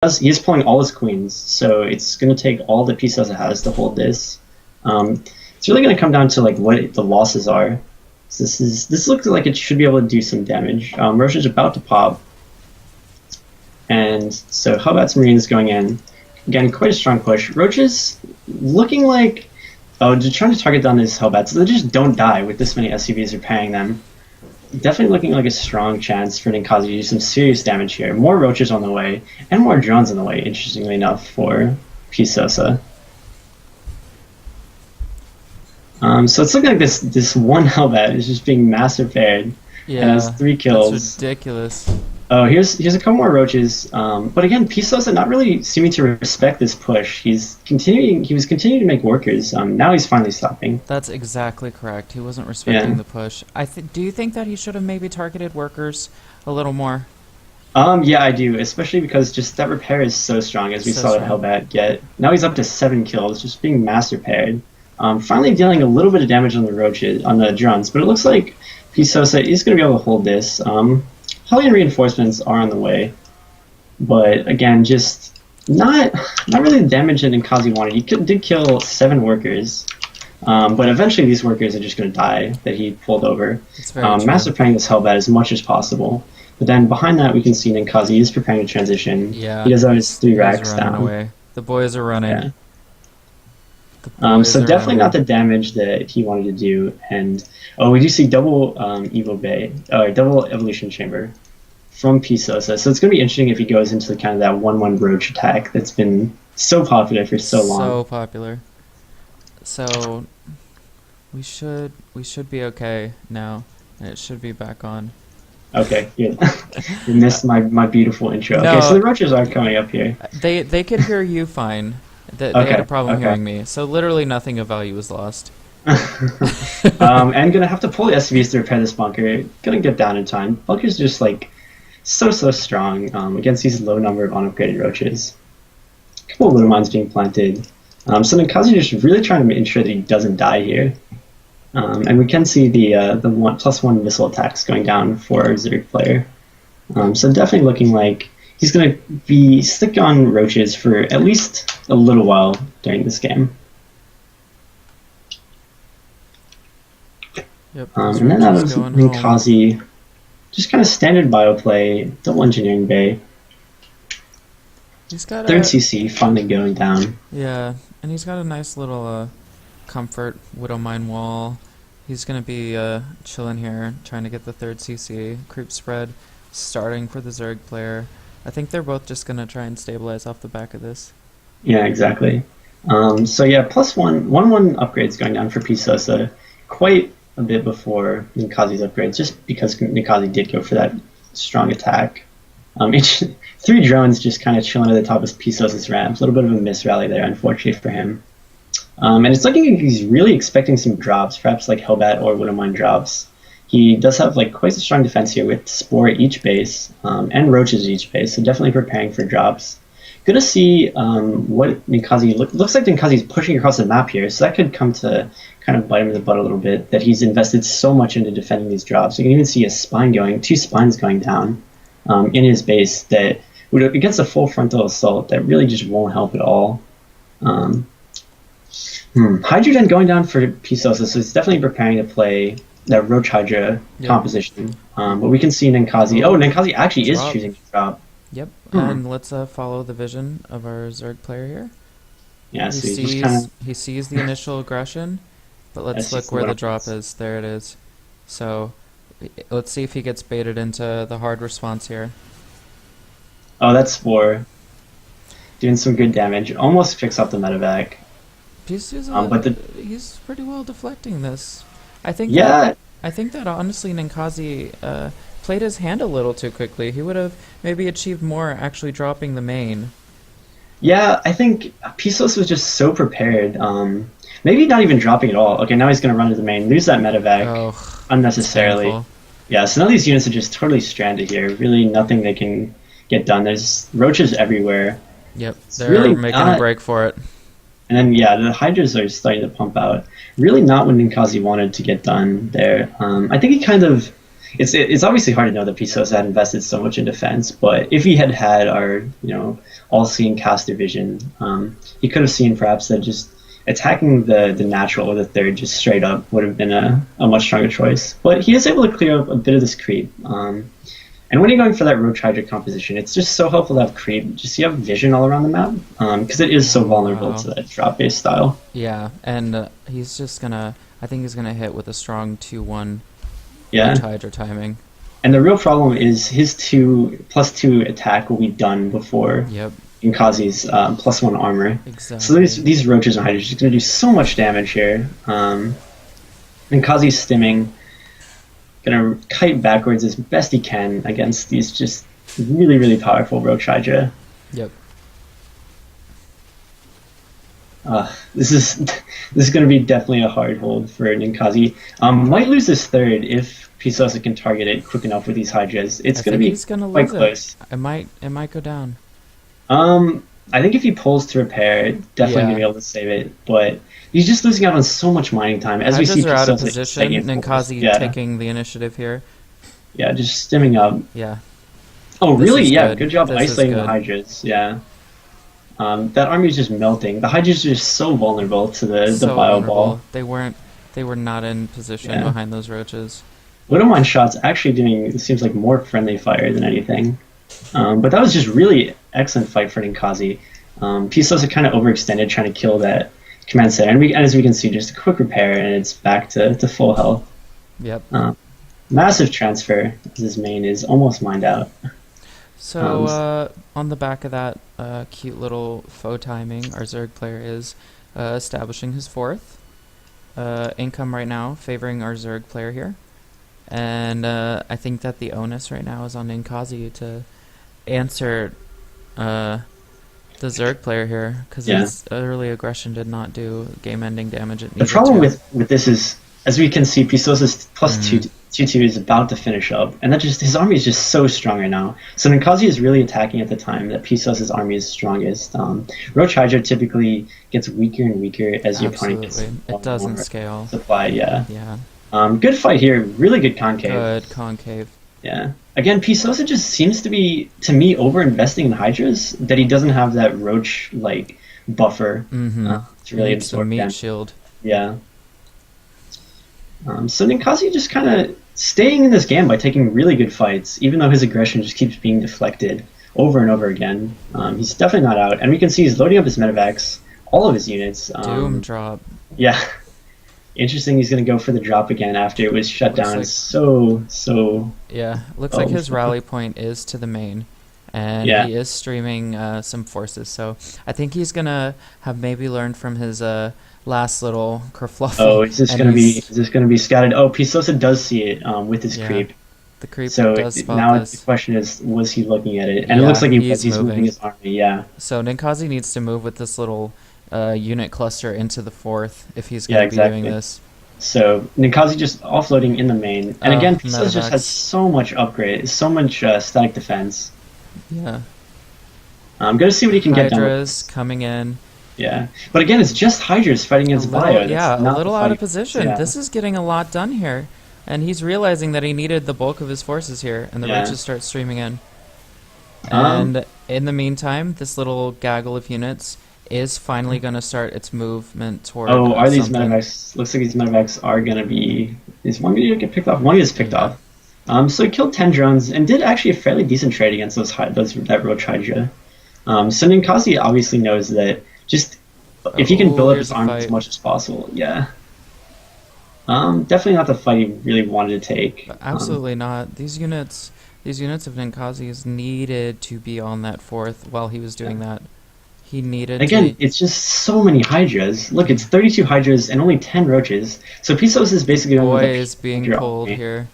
he is pulling all his queens, so it's going to take all the pieces it has to hold this. It's really going to come down to like what the losses are. So this looks like it should be able to do some damage. Roche is about to pop, and so Hellbat's Marine is going in. Again, quite a strong push. Roach is looking like just trying to target down his Hellbats, so they just don't die with this many SCVs repairing them. Definitely looking like a strong chance for Ninkazi to do some serious damage here. More roaches on the way, and more drones on the way, interestingly enough, for Pisosa. So it's looking like this one Hellbat is just being massive paired, and has 3 kills. That's ridiculous. Oh, here's a couple more roaches. But again, Pisosa not really seeming to respect this push. He was continuing to make workers. Now he's finally stopping. That's exactly correct. He wasn't respecting the push. Do you think that he should have maybe targeted workers a little more? Yeah, I do, especially because just that repair is so strong, as we saw that Hellbat get. Now he's up to 7 kills, just being master paired. Finally dealing a little bit of damage on the roaches, on the drones, but it looks like Pisosa is going to be able to hold this. Hellion reinforcements are on the way, but again, just not really the damage that Ninkazi wanted. He did kill 7 workers, but eventually these workers are just going to die that he pulled over. Master playing this Hellbat as much as possible. But then behind that, we can see Ninkazi is preparing to transition. Yeah, he does have his 3 racks down. Away. The boys are running. Yeah. So definitely not the damage that he wanted to do, and we do see double double evolution chamber from Pisosa. So it's going to be interesting if he goes into kind of that 1/1 roach attack that's been so popular for so long. So popular. So we should be okay now, and it should be back on. Okay, good. You missed my beautiful intro. No, okay, so the roaches are coming up here. They could hear you fine. They had a problem hearing me, so literally nothing of value was lost. And gonna have to pull the SCVs to repair this bunker. Gonna get down in time. Bunker's just like so strong against these low number of unupgraded roaches. A couple of little mines being planted. So Ninkazi just really trying to ensure that he doesn't die here. And we can see the +1 missile attacks going down for our Zerg player. So definitely looking like he's going to be stick on roaches for at least a little while during this game. Yep, and then out of Ninkazi, just kind of standard bio play, double engineering bay. He's got 3rd CC finally going down. Yeah, and he's got a nice little comfort Widow Mine wall. He's going to be chilling here, trying to get the 3rd CC. Creep spread starting for the Zerg player. I think they're both just going to try and stabilize off the back of this. Yeah, exactly. So yeah, +1 upgrades going down for Pisosa quite a bit before Ninkazi's upgrades, just because Ninkazi did go for that strong attack. 3 drones just kind of chilling at the top of Pisosa's ramp. A little bit of a miss rally there, unfortunately for him. And it's looking like he's really expecting some drops, perhaps like Hellbat or Widow Mine drops. He does have like quite a strong defense here with Spore at each base and Roaches at each base, so definitely preparing for drops. Good to see what Ninkazi looks like. Ninkazi's pushing across the map here, so that could come to kind of bite him in the butt a little bit. That he's invested so much into defending these drops. You can even see a spine 2 spines going down in his base that would against a full frontal assault that really just won't help at all. Hydrogen going down for Pisosa, so he's definitely preparing to play that Roach Hydra composition. But we can see Ninkazi. Oh, Ninkazi actually is choosing to drop. Yep, and let's follow the vision of our Zerg player here. Yeah, so he sees the initial aggression, but let's look where the drop is. There it is. So let's see if he gets baited into the hard response here. Oh, that's Spore. Doing some good damage. Almost picks up the medevac. He's pretty well deflecting this. I think that honestly Ninkazi played his hand a little too quickly. He would have maybe achieved more actually dropping the main. Yeah, I think Pisos was just so prepared. Maybe not even dropping at all. Okay, now he's going to run to the main, lose that medevac unnecessarily. Yeah, so now these units are just totally stranded here. Really nothing they can get done. There's roaches everywhere. Yep, they're really making a break for it. And then, yeah, the Hydras are starting to pump out. Really not what Ninkazi wanted to get done there. I think he kind of it's obviously hard to know that Pisos had invested so much in defense, but if he had had our all-seeing caster vision, he could have seen perhaps that just attacking the natural or the third just straight up would have been a much stronger choice. But he is able to clear up a bit of this creep. And when you're going for that Ro32 composition, it's just so helpful to have creep. Just you have vision all around the map, because it is so vulnerable to that drop-based style. Yeah, and he's just gonna. I think he's gonna hit with a strong 2-1 Yeah. Hydra timing. And the real problem is his 2+2 attack will be done before Yep, Inkazi's +1 armor. exactly. So these roaches and hydras are going to do so much damage here. Inkazi's stimming, going to kite backwards as best he can against these just really, really powerful roach hydra. Yep. This is going to be definitely a hard hold for Ninkazi. Might lose his third if Pisosa can target it quick enough with these hydras. It's going to be he's gonna quite lose close. It might go down. I think if he pulls to repair, definitely gonna be able to save it. But he's just losing out on so much mining time. As we see, Hydras are out of Pisosa position. taking full- Ninkazi taking the initiative here. Yeah, just stimming up. Yeah. Oh, This really? is Yeah, good. good job This is isolating the good. hydras. Yeah. That army is just melting. The hydras are just so vulnerable to the So bio vulnerable. ball. They were not in position Yeah. behind those roaches. Widowmine shots actually doing, it seems like, more friendly fire than anything. But that was just really excellent fight for Ninkazi. Pisosa kind of overextended trying to kill that command center. And as we can see, just a quick repair and it's back to full health. Yep. Massive transfer as his main is almost mined out. So on the back of that cute little faux timing, our Zerg player is establishing his fourth. Income right now favoring our Zerg player here. And I think that the onus right now is on Ninkazi to answer the Zerg player here, because his early aggression did not do game-ending damage it needed The problem to. with this is, as we can see, Pisosa's +2/2 is about to finish up, and that just his army is just so strong right now. So Ninkazi is really attacking at the time that Pisosa's army is strongest. Roach Hydra typically gets weaker and weaker as your opponent gets It doesn't scale. supply. Yeah. Yeah. Good fight here. Really good concave. Good concave. Yeah. Again, Pisosa just seems to be, to me, over-investing in Hydras, that he doesn't have that Roach, buffer to really Needs the absorb meat damage. shield. Yeah. So Ninkazi just kind of staying in this game by taking really good fights, even though his aggression just keeps being deflected over and over again. He's definitely not out. And we can see he's loading up his medevacs, all of his units. Doom drop. Yeah. Interesting, he's going to go for the drop again after it was shut down. like- So Yeah, looks like his rally point is to the main, and he is streaming some forces. So I think he's gonna have maybe learned from his last little kerfluffle. Oh, is this going to be scouted? Oh, Pisosa does see it with his creep. The creep So does spot now this. the question is, was he looking at it? And it looks like he's moving. moving his army. Yeah. So Ninkazi needs to move with this little unit cluster into the fourth if he's going to be doing this. So Ninkazi just offloading in the main, and again, Pisosa just has so much upgrade, so much static defense. Yeah. I'm gonna see what he can get done. Hydras coming in. Yeah, but again, it's just Hydras fighting against Bio. Yeah, a little out of position. Yeah. This is getting a lot done here, and he's realizing that he needed the bulk of his forces here, and the roaches start streaming in. And in the meantime, this little gaggle of units is finally going to start its movement toward. Oh, are these something. medevacs? Looks like these medevacs are gonna be. Is one gonna get picked off? One is picked off. So he killed 10 drones and did actually a fairly decent trade against that Roach Hydra. So Ninkazi obviously knows that just if he can build up his army as much as possible, definitely not the fight he really wanted to take. Absolutely not. These units of Ninkazi's needed to be on that fourth while he was doing that. He needed Again, it's just so many Hydras. Look, it's 32 Hydras and only 10 Roaches. So Pisos is basically boys being pulled here.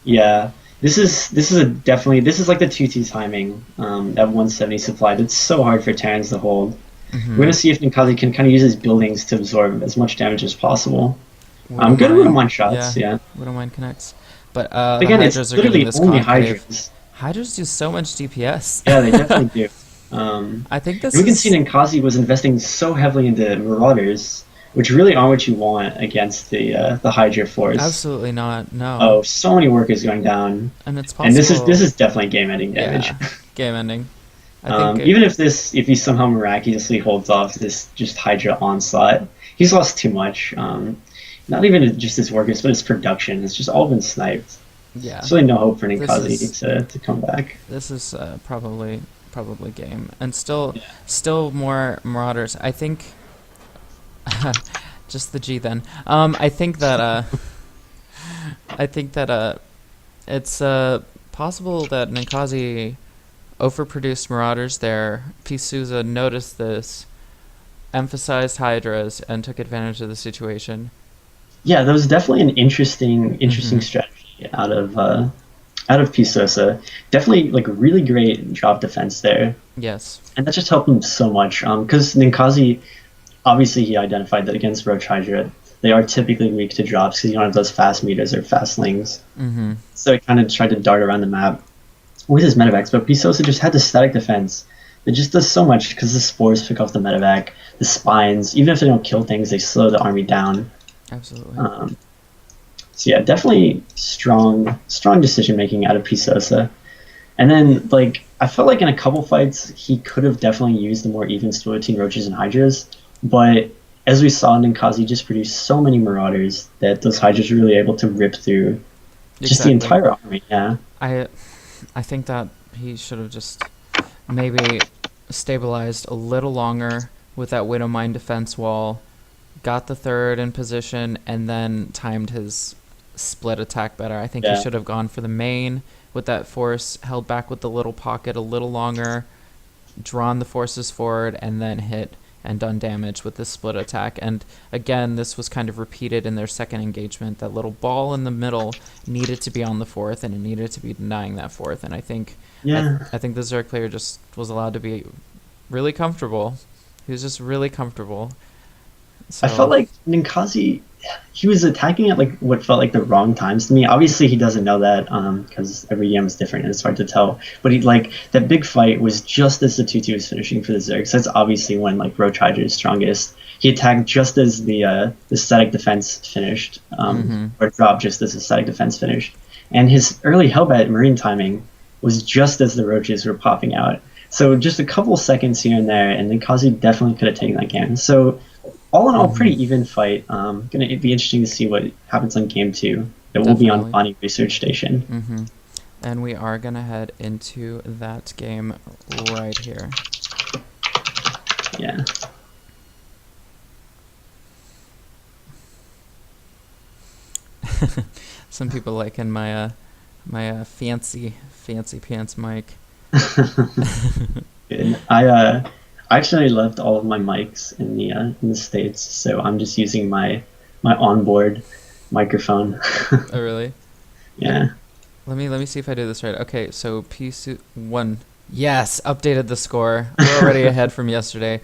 Yeah, this is like the 2T timing at 170 supply. That's so hard for Terrans to hold. We're gonna see if Ninkazi can kind of use his buildings to absorb as much damage as possible. Good Widowmine shots, yeah. Widowmine connects, but again, the it's Hydras are literally getting this only concave. Hydras. Hydras do so much DPS. Yeah, they definitely do. I think this. We can see Ninkazi was investing so heavily into Marauders which really aren't what you want against the Hydra force. Absolutely not. No. Oh, so many workers going down, And it's and this possible. is definitely game-ending damage. Yeah. Game ending. I think Even if he somehow miraculously holds off this just Hydra onslaught, he's lost too much. Not even just his workers, but his production. It's just all been sniped. yeah. There's really no hope for This Ninkazi is to come back. this is probably game. And still Yeah. still more Marauders. I think just the G then. I think that it's possible that Ninkazi overproduced Marauders there. P. Souza noticed this, emphasized Hydras, and took advantage of the situation. Yeah, that was definitely an interesting Hmm. strategy out of Pisosa. Definitely like really great drop defense there, Yes, and that just helped him so much. Because Ninkazi obviously he identified that against Roach Hydra, they are typically weak to drops because you don't have those fast meters or fast slings. So he kind of tried to dart around the map with his medevacs, but Pisosa just had the static defense. It just does so much because the spores pick off the medevac, the spines. Even if they don't kill things, they slow the army down. absolutely. Um, so yeah, definitely strong decision making out of Pisosa. And then like I felt like in a couple fights he could have definitely used the more even split between Roaches and Hydras, but as we saw, Ninkazi just produced so many Marauders that those Hydras were really able to rip through just the Exactly. entire army. Yeah, I I think that he should have just maybe stabilized a little longer with that Widowmine defense wall, got the third in position, and then timed his split attack better. I think he yeah, should have gone for the main with that force, held back with the little pocket a little longer, drawn the forces forward, and then hit and done damage with this split attack. And again, this was kind of repeated in their second engagement. That little ball in the middle needed to be on the fourth, and it needed to be denying that fourth. And yeah. I think the Zerg player just was allowed to be really comfortable. He was just really comfortable. I felt So like Ninkazi, he was attacking at like what felt like the wrong times to me. Obviously, he doesn't know that because every game is different and it's hard to tell. But he like that big fight was just as the 2-2 was finishing for the Zerg. So that's obviously when like Roach Hydra is strongest. He attacked just as the static defense finished, hmm or dropped just as the static defense finished. And his early Hellbat Marine timing was just as the Roaches were popping out. So just a couple seconds here and there, and Ninkazi definitely could have taken that game. So all in all, hmm pretty even fight. Gonna be interesting to see what happens on game two. It will be on definitely. Bonnie Research Station. And we are gonna head into that game right here. Yeah, Some people liking my fancy pants mic. good. I actually left all of my mics in the states, so I'm just using my onboard microphone. Oh really? Yeah, Let me see if I do this right. Okay, so P1. Yes, updated the score. We're already ahead from yesterday.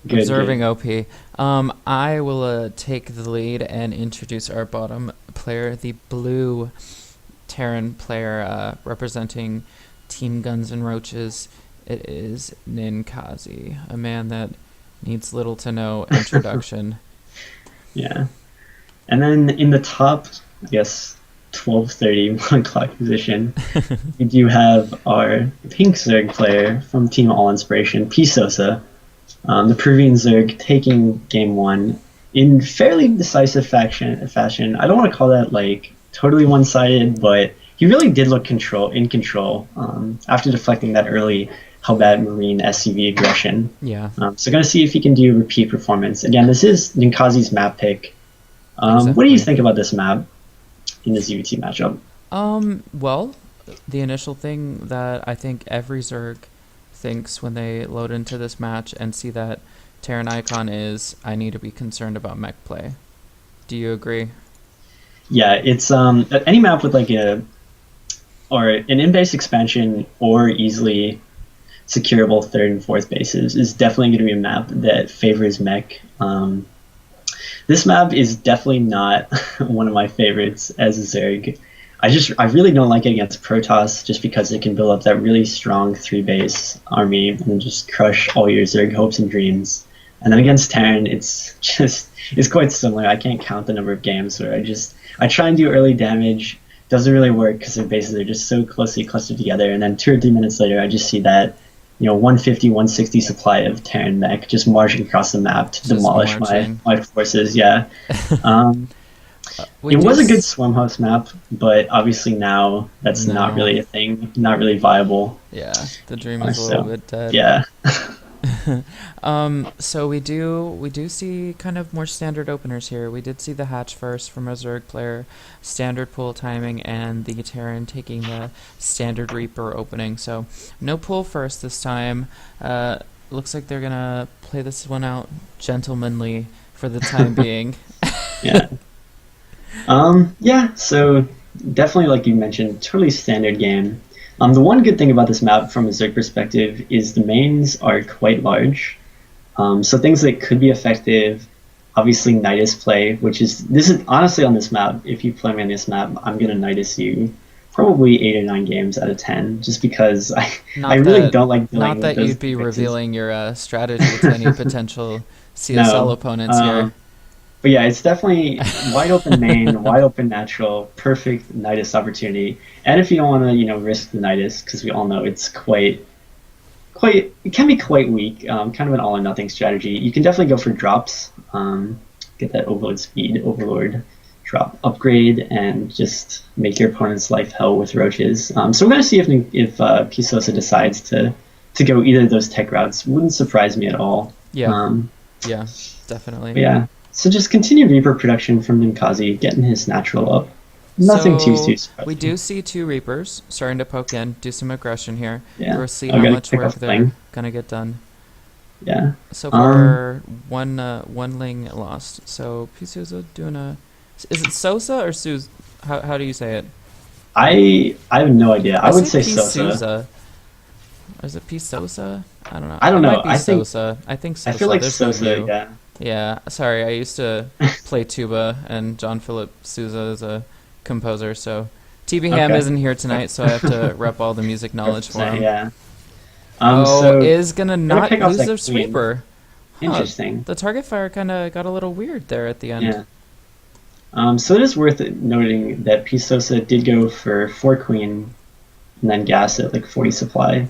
good, Observing good. OP. I will take the lead and introduce our bottom player, the blue Terran player representing Team Guns and Roaches. It is Ninkazi, a man that needs little to no introduction. Yeah, and then in the top, I guess 12:30 1 o'clock position, we do have our pink Zerg player from Team All Inspiration, P. Sosa. The Peruvian Zerg taking game one in fairly decisive fashion. I don't want to call that like totally one-sided, but he really did look in control after deflecting that early Hellbat Marine SCV aggression. Yeah, So going to see if he can do a repeat performance. Again, this is Ninkazi's map pick. What do you exactly. think about this map in the ZVT matchup? Well, the initial thing that I think every Zerg thinks when they load into this match and see that Terran icon is, I need to be concerned about mech play. Do you agree? Yeah, it's any map with like a or an in-base expansion or easily securable third and fourth bases is definitely going to be a map that favors mech. This map is definitely not one of my favorites as a Zerg. I really don't like it against Protoss just because it can build up that really strong 3 base army and then just crush all your Zerg hopes and dreams And then against Terran, it's quite similar. I can't count the number of games where I try and do early damage, doesn't really work because their bases are just so closely clustered together, and then 2 or 3 minutes later, I just see that 150, 160 supply of Terran mech just marching across the map to Just demolish marching. my forces. Yeah, um, We it do was a good swarm house map, but obviously now that's not no. really a thing, not really viable. Yeah, the dream is a little So bit dead. yeah, So we do see kind of more standard openers here. We did see the hatch first from a Zerg player, standard pull timing, and the Terran taking the standard Reaper opening. So no pull first this time. Looks like they're gonna play this one out gentlemanly for the time being. yeah. Yeah, so definitely, like you mentioned, totally standard game. The one good thing about this map from a Zerg perspective is the mains are quite large. So things that could be effective, obviously Nidus play, this is honestly on this map, if you play me on this map, I'm gonna Nidus you probably 8 or 9 games out of 10, just because I Not really that don't like not dealing with that those you'd be fixes. revealing your strategy to any potential CSL No. opponents here. But yeah, it's definitely wide open main, wide open natural, perfect Nidus opportunity. And if you don't want to, risk the Nidus, because we all know it's it can be quite weak, kind of an all or nothing strategy. You can definitely go for drops, get that overload speed, overlord drop upgrade, and just make your opponent's life hell with roaches. So we're gonna see if Pisosa decides to go either of those tech routes. Wouldn't surprise me at all. Yeah, Um, yeah, definitely. but yeah, so just continued Reaper production from Ninkazi, getting his natural up. Nothing too So we surprising. do see two Reapers starting to poke in, do some aggression here. Yeah, We'll see I'll how gotta much pick work off they're Ling. gonna get done. Yeah. So Um, far, one Ling lost. So Pisuza doing a. Is it Sosa or Suz? How do you say it? I have no idea. I I would say say Sosa. Pisuza. Or is it P Sosa? I don't know. I It don't know. might be Sosa. I think I feel Sosa. like There's no Sosa. U. Yeah. Yeah, sorry. I used to play tuba, and John Philip Sousa is a composer. So TB Ham Okay. isn't here tonight, so I have to rep all the music knowledge for Represent, him. yeah. Oh, So is gonna gonna not pick off lose that their queen. sweeper. Huh. Interesting. The target fire kind of got a little weird there at the end. Yeah. So it is worth noting that Pisosa did go for 4 queen and then gas at like 40 supply.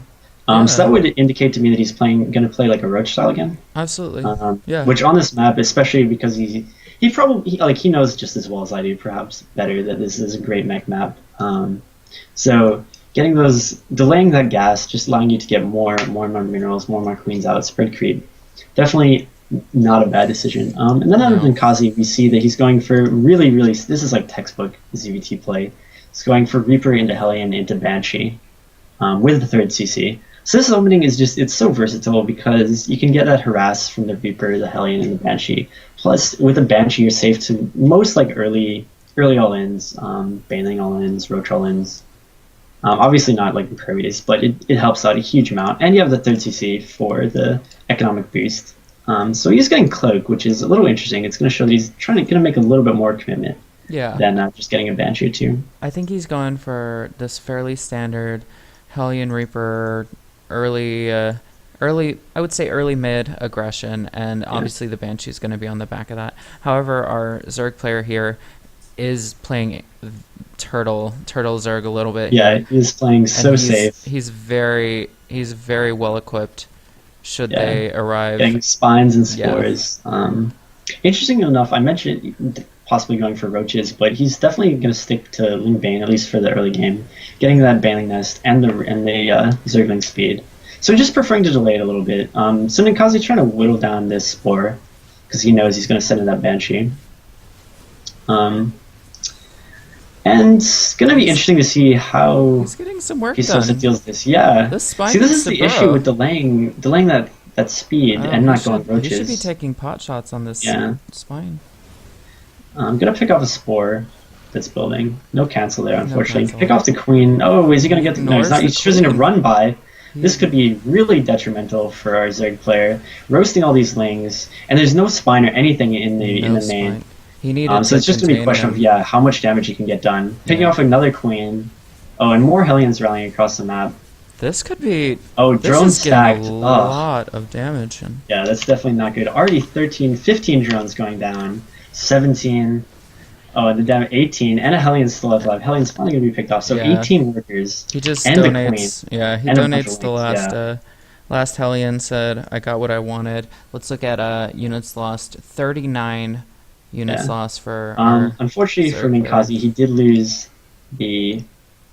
So Yeah, that would indicate to me that he's gonna play like a roach style again. absolutely. Yeah. Which on this map, especially because he probably he knows just as well as I do, perhaps better, that this is a great mech map. So getting delaying that gas, just allowing you to get more minerals, more queens out, spread creep, definitely not a bad decision. And then other No. than Kazi, we see that he's going for really, this is like textbook ZVT play. He's going for Reaper into Hellion into Banshee with the third CC. So this opening it's so versatile because you can get that harass from the Reaper, the Hellion, and the Banshee. Plus, with the Banshee, you're safe to most like early all-ins, Baneling all-ins, Roach all-ins. Obviously not like Impervious, but it helps out a huge amount. And you have the third CC for the economic boost. So he's getting Cloak, which is a little interesting. It's going to show that he's going to make a little bit more commitment Yeah. than just getting a Banshee or two. I think he's going for this fairly standard Hellion Reaper early, I would say early mid aggression, and obviously the Banshee's going to be on the back of that. However, our Zerg player here is playing Turtle Zerg a little bit Yeah, here, he's playing and so safe. he's very well equipped should Yeah. they arrive. Getting spines and Yeah. spores. Interesting enough, I mentioned possibly going for roaches, but he's definitely going to stick to Ling Bane at least for the early game, getting that Baneling Nest and the Zergling speed. So just preferring to delay it a little bit. So Ninkazi's trying to whittle down this spore because he knows he's going to send in that Banshee. And it's going to be interesting to see how He's getting some work Pisosa done. deals this. Yeah. This spine See, this needs is to the burrow. issue with delaying that speed Oh, and he not should, going roaches. He should be taking pot shots on this Yeah. spine. I'm gonna pick off a spore that's building. No cancel there, unfortunately. cancel. Pick off the queen. Oh, is he gonna get the? No, he's Ignores not. the He's choosing to queen. run by. This He- could be really detrimental for our Zerg player. Roasting all these lings, and there's no spine or anything in the no main. spine. He needed So to it's just gonna be a contain question of him. how much damage he can get done. Picking Yeah. off another queen. Oh, and more Hellions rallying across the map. This could be. Oh, This drone is getting a stacked. Ugh. lot of damage. And Yeah, that's definitely not good. Already 13, 15 drones going down. 17. Oh, and the damage 18. And a Hellion's still alive. Hellion's finally going to be picked off. So yeah, 18 workers. he just And the queen. donates. Yeah, he And a bunch of donates the links. last. Yeah. Last Hellion said, "I got what I wanted." Let's look at units lost. 39 units Yeah. lost for our Unfortunately for Zerg player. Ninkazi, he did lose the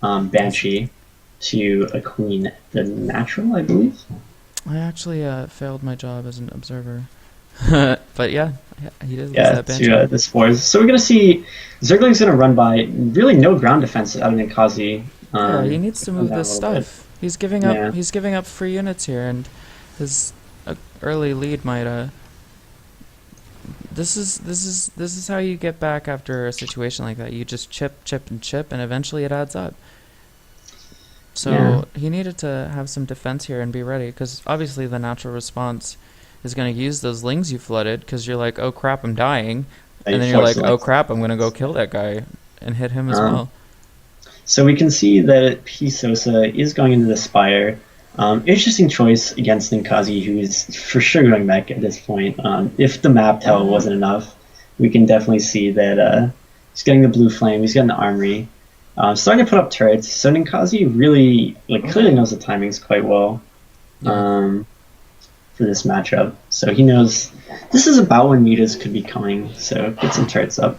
Banshee to a queen, the natural, I believe. I actually failed my job as an observer. But yeah, he did lose Yeah, that Banshee. to the spores. So we're gonna see Zergling's gonna run by. Really, no ground defense out of Ninkazi. Yeah, he needs to Come move down this a little bit. stuff. He's giving up. Yeah. He's giving up free units here, and his early lead might. This is how you get back after a situation like that. You just chip, chip, and chip, and eventually it adds up. So Yeah. he needed to have some defense here and be ready, because obviously the natural response is going to use those lings you flooded, because you're like, oh crap, I'm dying, They and then you're force like, the oh links. crap, I'm going to go kill that guy and hit him as well. So we can see that P. Sosa is going into the Spire. Interesting choice against Ninkazi, who is for sure going back at this point. If the map tell wasn't enough, we can definitely see that he's getting the blue flame, he's getting the armory. Starting to put up turrets, so Ninkazi really clearly knows the timings quite well for this matchup. So he knows this is about when mutas could be coming, so get some turrets up.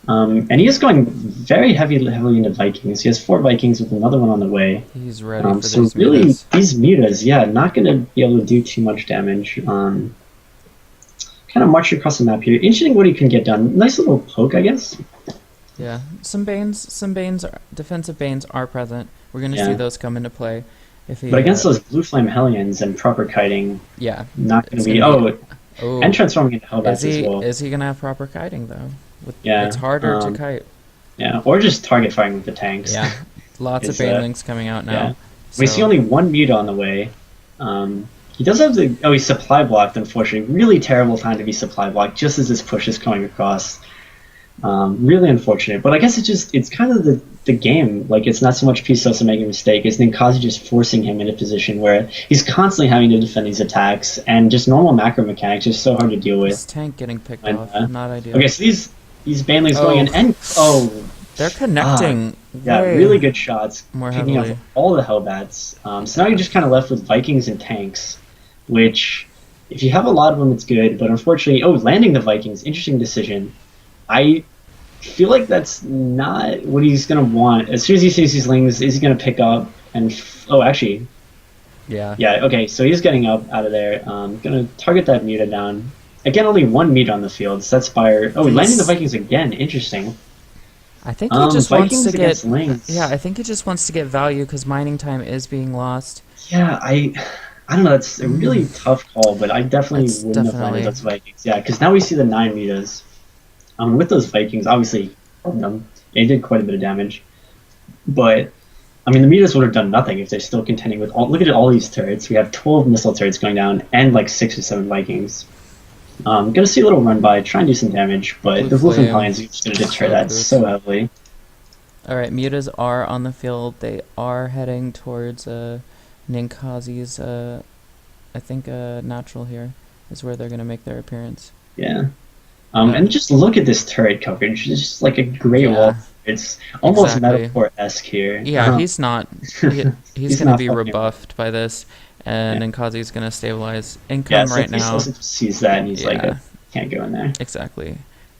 And he is going very heavily into Vikings. He has 4 Vikings with another one on the way. He's ready for So these really, mutas. these mutas, yeah, not going to be able to do too much damage. Kind of march across the map here. Interesting what he can get done. Nice little poke, I guess. Yeah, some banes, defensive banes are present. We're going to Yeah. see those come into play. If he, But against those blue flame Hellions and proper kiting, yeah, not going it's to be. gonna Oh, and transforming into Hellbats is he as well. is he gonna have proper kiting though? Yeah, It's harder to kite. Yeah, or just target firing with the tanks. Yeah, lots of It's, banelings coming out now. Yeah. We see only one muta on the way. He does have the. Oh, he's supply blocked, unfortunately. Really terrible time to be supply blocked, just as this push is coming across. Really unfortunate. But I guess it's kind of the game. Like, it's not so much P. Sosa making a mistake, it's Ninkazi just forcing him in a position where he's constantly having to defend these attacks, and just normal macro mechanics are so hard to deal with. This tank getting picked And, off, not ideal. Okay, so these banelings going in, and they're connecting. yeah, way really good shots, more picking heavily. up all the Hellbats. So now you're just kind of left with Vikings and tanks, which, if you have a lot of them, it's good. But unfortunately, landing the Vikings, interesting decision. I feel like that's not what he's gonna want. As soon as he sees these lings, is he gonna pick up and? Actually, Yeah. yeah. Okay, so he's getting up out of there. Gonna target that Muta down. Again, only one Muta on the field. So that's Spire. Oh, landing the Vikings again. Interesting. I think he just wants Vikings to against get. lings. Yeah, I think he just wants to get value because mining time is being lost. Yeah, I don't know. It's a really tough call, but I definitely It's wouldn't have definitely- landed those Vikings. Yeah, because now we see the 9 Mutas. With those Vikings, obviously, they did quite a bit of damage. But, I mean, the Mutas would have done nothing if they're still contending with all. Look at all these turrets. We have 12 missile turrets going down and like 6 or 7 Vikings. Gonna see a little run by, try and do some damage, but Blue the Wolf and Flame. Lions are just gonna deter So that good. so heavily. All right, mutas are on the field. They are heading towards Ninkazi's. I think natural here is where they're gonna make their appearance. Yeah. And just look at this turret coverage. It's just like a great Yeah. wall. It's almost Exactly. metaphor-esque here. Yeah, he's not. He's He's gonna not be fucking- rebuffed by this, and Yeah. Ninkazi's gonna stabilize Yeah, income so right he now. just sees that and he's like, Yeah. can't go in there. Exactly.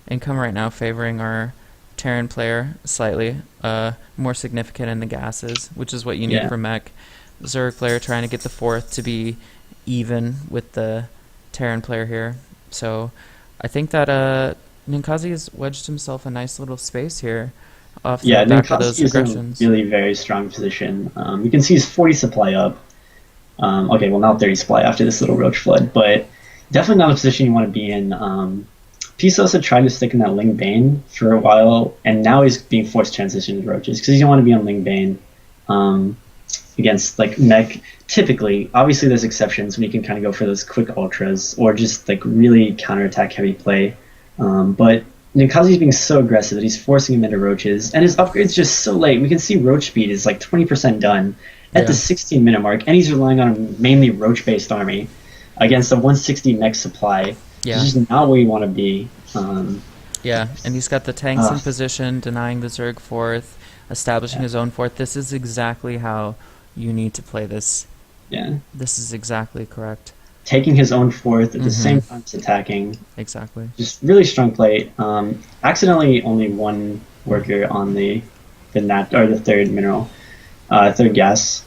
Income right now favoring our Terran player slightly. More significant in the gases, which is what you need Yeah. from mech. Zerg player trying to get the 4th to be even with the Terran player here. So I think that Ninkazi has wedged himself a nice little space here off the Yeah, back of those Ninkazi is in a aggressions. really very strong position. You can see he's 40 supply up. Okay, well now 30 supply after this little roach flood, but definitely not a position you want to be in. P. Sosa tried to stick in that Ling Bane for a while, and now he's being forced to transition to roaches because he don't want to be on Ling Bane against like mech. Typically, obviously there's exceptions when you can kind of go for those quick ultras or just like really counterattack heavy play. But Ninkazi's being so aggressive that he's forcing him into roaches, and his upgrade's just so late. We can see roach speed is like 20% done, at the Yeah. 16-minute mark, and he's relying on a mainly roach-based army against a 160 mech supply, which Yeah. is just not where you want to be. Yeah, and he's got the tanks Uh, in position, denying the Zerg fourth, establishing yeah, his own fourth. This is exactly how you need to play this. yeah. This is exactly correct. Taking his own fourth at the Mm-hmm. same time as attacking. Exactly. Just really strong play. Accidentally only one worker on the third mineral, third gas,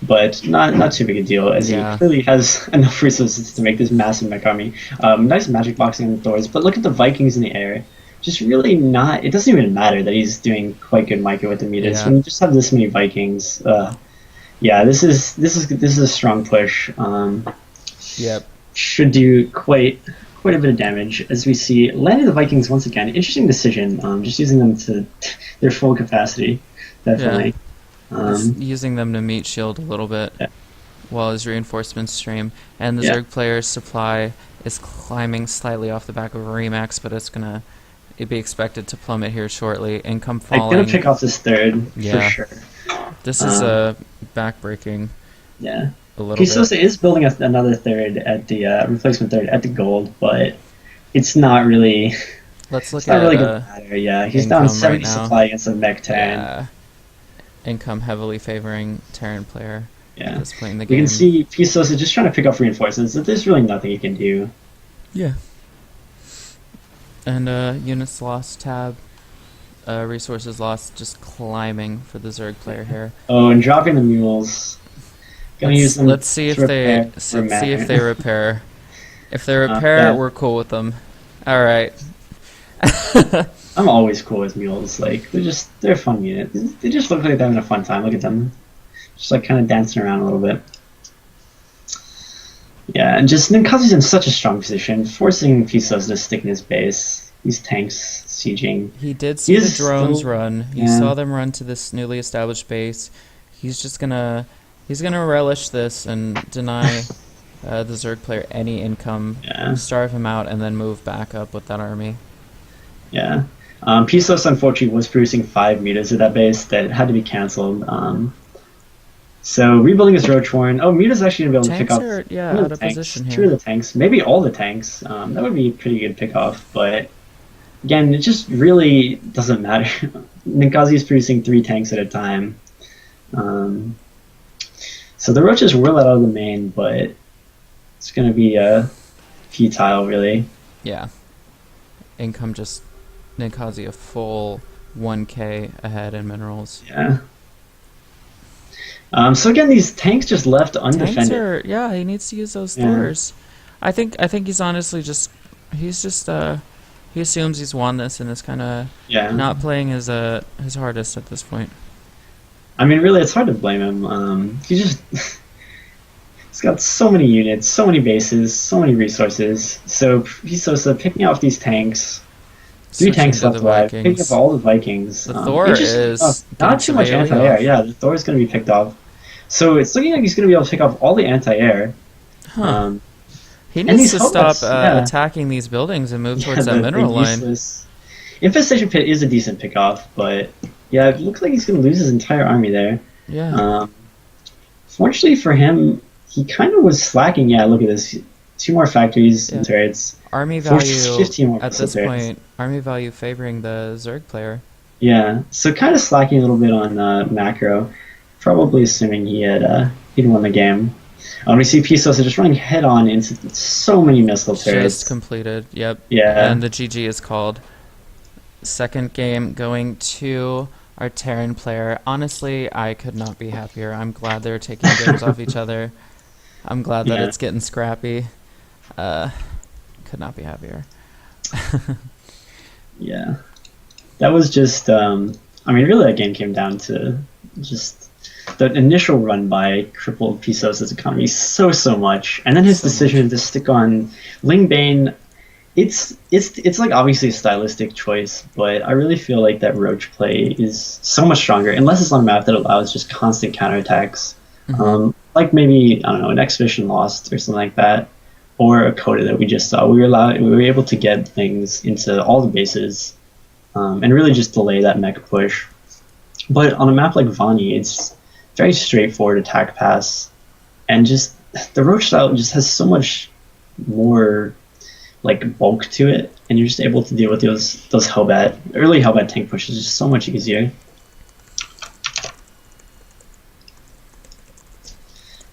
but not too big a deal as he Yeah. clearly has enough resources to make this massive mech army. Nice magic boxing on the Thors, but look at the Vikings in the air. Just really not. It doesn't even matter that he's doing quite good micro with the meters Yeah. when you just have this many Vikings. Yeah, this is a strong push. Yep. Should do quite a bit of damage as we see landing the Vikings once again. Interesting decision. Just using them to their full capacity, Yeah. definitely. He's Um, using them to meet shield a little bit yeah, while his reinforcements stream. And the yeah. Zerg player's supply is climbing slightly off the back of a Remax, but it'd be expected to plummet here shortly. Income I'm gonna falling. pick off this third for Yeah. sure. This is backbreaking Yeah. a little bit. Pisosa is building another third at the replacement third at the gold, but it's not really Let's look it's not at really gonna matter. Yeah, he's income down right 70 now. supply against a mech Terran. Yeah. Income heavily favoring Terran player at Yeah. this point in the We game. can see Pisosa just trying to pick up reinforcements. There's really nothing he can do. Yeah. And units lost tab. Resources lost just climbing for the Zerg player here. Oh, and dropping the mules. Gonna use them Let's see if to they repair see for if they repair. If they repair, yeah. we're cool with them. All right. I'm always cool with mules. Like they're a fun unit. They just look like they're having a fun time. Look at them, just like kind of dancing around a little bit. Yeah, and just Ninkazi's in such a strong position, forcing Pisos to stick in his base. These tanks sieging. He did see He the is drones still- run. He yeah. saw them run to this newly established base. He's gonna relish this and deny the Zerg player any income, Yeah. starve him out, and then move back up with that army. Yeah. Pisos unfortunately was producing 5 meters at that base that had to be cancelled. So rebuilding his Roachhorn. Oh, Muta's actually gonna be able to pick Tanks off are one of out the of tanks, position 2 here. of the tanks, maybe all the tanks. That would be a pretty good pick off, but again, it just really doesn't matter. Ninkazi is producing 3 tanks at a time. So the Roaches will let out of the main, but it's gonna be futile, really. Yeah. Income just Ninkazi a full 1k ahead in minerals. Yeah. So again, these tanks just left Tanks undefended. are he needs to use those Yeah. Thors. I think he's honestly he assumes he's won this and is kind of Yeah. not playing his hardest at this point. I mean, really, it's hard to blame him. He just he's got so many units, so many bases, so many resources. So Pisosa picking off these tanks. 3 Switching tanks to left the alive, picking Vikings. up all the Vikings. The Thor interesting is enough, getting not too much severely anti-air. off. Yeah, the Thor is going to be picked off. So it's looking like he's going to be able to pick off all the anti-air. Huh. He and needs these to helmets, stop yeah. attacking these buildings and move Yeah, towards that the mineral line. useless Infestation Pit is a decent pick off, but yeah, it looks like he's going to lose his entire army there. Yeah. Fortunately for him, he kind of was slacking. Yeah, look at this. 2 more factories and turrets. Army 15 more value at this turrets. point. Army value favoring the Zerg player. Yeah, so kind of slacking a little bit on macro. Probably assuming he'd won the game. We see Pisos just running head on into so many missile turrets. Just completed. Yep. Yeah. And the GG is called. Second game going to our Terran player. Honestly, I could not be happier. I'm glad they're taking games off each other. I'm glad that Yeah. it's getting scrappy. Could not be happier. Yeah. That was just, I mean, really that game came down to just the initial run by crippled Pisos' economy so much. And then his decision to stick on Lingbane, it's like obviously a stylistic choice, but I really feel like that Roach play is so much stronger, unless it's on a map that allows just constant counterattacks. Like maybe, I don't know, an Expedition Lost or something like that, or a Coda that we just saw. We were able to get things into all the bases, and really just delay that mech push. But on a map like Vani, it's very straightforward attack pass, and just the Roach style just has so much more like bulk to it, and you're just able to deal with those Hellbat early Hellbat tank pushes just so much easier.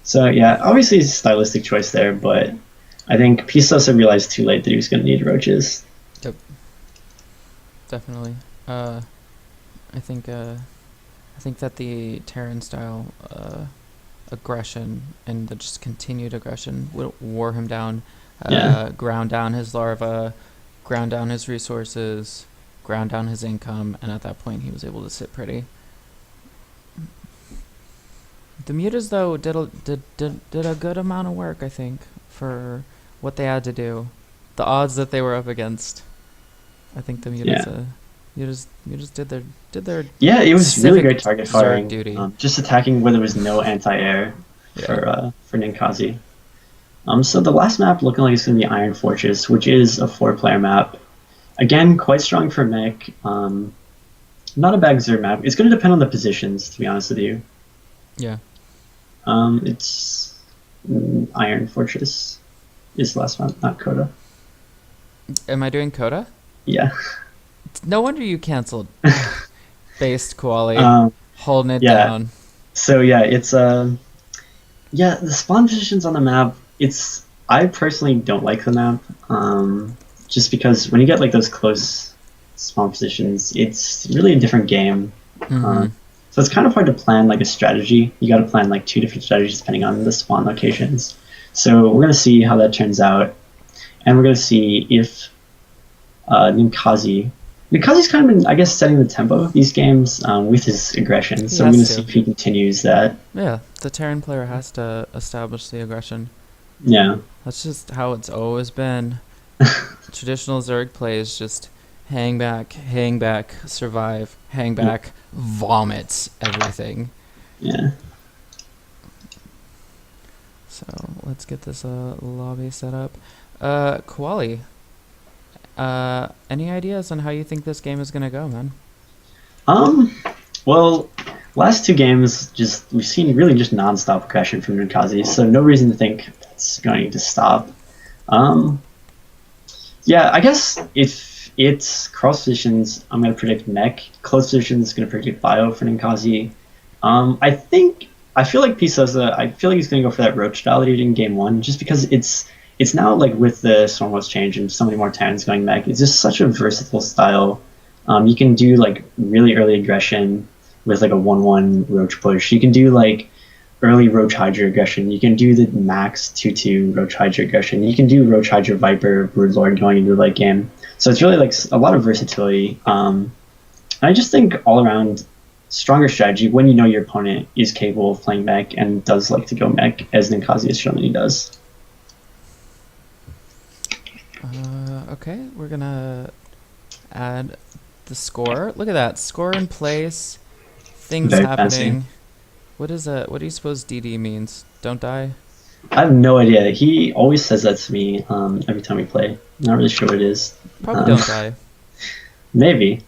So yeah, obviously it's a stylistic choice there, but I think Pistosa realized too late that he was going to need roaches. Yep, definitely. I think that the Terran style aggression and the just continued aggression wore him down. Yeah. Ground down his larva, ground down his resources, ground down his income, and at that point he was able to sit pretty. The mutas though did a good amount of work, I think, for what they had to do, the odds that they were up against. I think the mutas mutas did their Yeah, it was really great civic target Zerg firing. duty. Just attacking where there was no anti-air Yeah. for Ninkazi. So the last map looking like it's going to be Iron Fortress, which is a 4-player map. Again, quite strong for mech. Not a bad Zerg map. It's going to depend on the positions, to be honest with you. Yeah. It's Iron Fortress is the last map, not Coda. Am I doing Coda? Yeah. No wonder you canceled. Based quality, holding it Yeah. down. So yeah, it's yeah, the spawn positions on the map. I personally don't like the map, just because when you get like those close spawn positions, it's really a different game. Mm-hmm. So it's kind of hard to plan like a strategy. You got to plan like 2 different strategies depending on the spawn locations. So we're gonna see how that turns out, and we're gonna see if Ninkazi's kind of been, I guess, setting the tempo of these games with his aggression. So we're gonna see if he continues that. Yeah, the Terran player has to establish the aggression. Yeah. That's just how it's always been. Traditional Zerg play is just hang back, survive, hang back, vomit everything. Yeah. So let's get this lobby set up. Koali, any ideas on how you think this game is gonna go, man? Well, last 2 games, we've seen really just non-stop aggression from Ninkazi, so no reason to think that's going to stop. Yeah, I guess if it's cross positions, I'm going to predict mech. Close positions, going to predict bio for Ninkazi. I feel like Pisosa, I feel like he's going to go for that roach style that he did in game 1, just because it's now like with the Stormwell's change and so many more Terrans going mech, it's just such a versatile style. You can do like really early aggression with like a 1-1 roach push. You can do like early Roach Hydra aggression. You can do the max 2-2 Roach Hydra aggression. You can do Roach Hydra Viper Broodlord going into the late game. So it's really like a lot of versatility. And I just think all around stronger strategy when you know your opponent is capable of playing mech and does like to go mech, as Ninkazi has shown that he does. Okay, we're gonna add the score. Look at that, score in place. Things Very happening. fancy. What do you suppose DD means? Don't die? I have no idea. He always says that to me every time we play. I'm not really sure what it is. Probably don't die. Maybe.